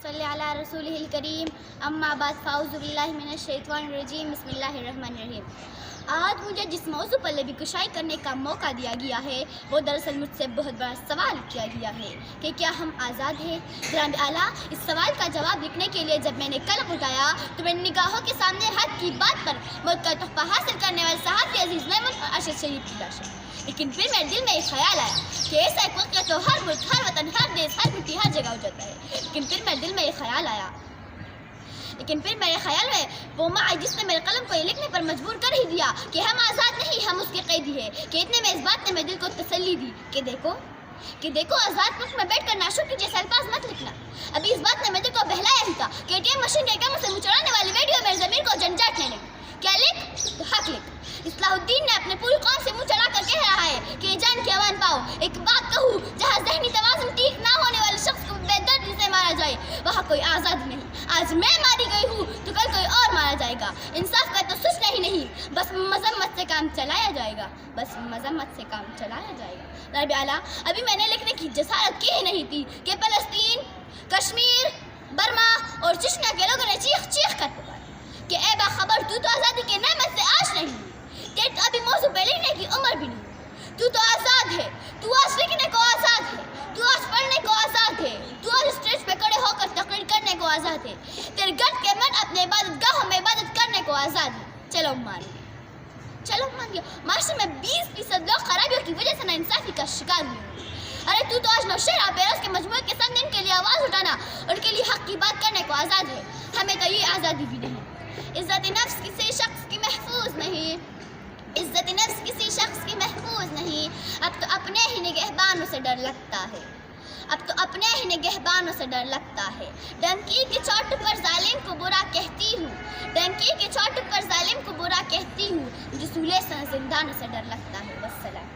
सल्ली अला रसूलिहिल करीम अम्मा बाद फ़ाऊज़ु बिल्लाहि मिनश शैतानिर रजीम बिस्मिल्लाहिर रहमानिर रहीम। आज मुझे जिस मौजू पर लबी कुशाई करने का मौका दिया गया है वो दरअसल मुझसे बहुत बड़ा सवाल किया गया है कि क्या हम आज़ाद हैं। जनाब आला, इस सवाल का जवाब लिखने के लिए जब मैंने कलम उठाया तो मेरी निगाहों के सामने हक की बात पर मुल्क का तोहफा हासिल करने वाले सहाफ़ी अजीज़ मेमन और अरशद शरीफ की लाश। लेकिन फिर मेरे दिल में एक ख्याल आया कि ऐसा एक वक्त तो हर मुल्क, हर वतन, हर देश, हर मिट्टी, हर जगह हो जाता है। लेकिन फिर मेरे दिल में एक ख्याल आया, मेरे ख्याल में वो माँ जिसने मेरे कलम को ये लिखने पर मजबूर कर ही दिया कि हम आज़ाद नहीं, हम उसके कैदी हैं, कि इतने में इस बात ने मेरे दिल को तसल्ली दी कि देखो आज़ाद मुल्क में बैठकर नाशुक्र जैसे अल्फाज मत लिखना। अभी इस बात ने मेरे दिल को बहलाया ही था कि ATM मशीन के कम से मुँह चढ़ाने वाली वीडियो मेरे ज़मीर को झंझाटने लगी। क्या लिख? तो हक लिख। इस्लाहुद्दीन ने अपने पूरी कौम से मुँह चढ़ा कर कह रहा है कि जान की अमान पाओ। एक बात कहूँ, जहाँ ज़हनी तवाज़ुन ठीक ना होने वाले शख्स को बेदर्दी से मारा जाए वहाँ कोई आज़ादी नहीं। आज मैं मारी गई हूँ तो कल कोई और मारा जाएगा। इंसाफ का तो सोचना ही नहीं, बस मजम्मत से काम चलाया जाएगा, रब आला, अभी मैंने लिखने की जसारत की ही नहीं थी कि फलस्तीन, कश्मीर, बर्मा और चेचन्या के लोगों ने चीख चीख कर पुकारा कि ए बाखबर, तू तो आज़ादी के नेमत से आश नहीं, तेरे तो अभी मौजू पे लिखने की उम्र भी नहीं। तू तो आज़ाद है, तू आज लिखने को आज़ाद है, तू आज पढ़ने को आज़ाद है, तू आज स्टेज पे खड़े होकर तकरीर करने को आज़ाद है, तेरे गर्द के मन अपने इबादत गाहों में इबादत करने को आज़ाद है। चलो मान लिया माशरे में 20% लोग खराबियों की वजह से नाइंसाफी का शिकार हुए। अरे तू तो आज नौशहरा बेरोज के मजमूए के सामने इनके लिए आवाज़ उठाना, उनके लिए हक की बात करने को आज़ाद है। हमें तो ये आज़ादी भी नहीं। इज़्ज़त नफ्स किसी शख्स की महफूज नहीं, अब तो अपने ही निगहबानों से डर लगता है, डंकी की चोट पर जालिम को बुरा कहती हूँ, जो सूले से जिंदानों से डर लगता है। वस्सलाम।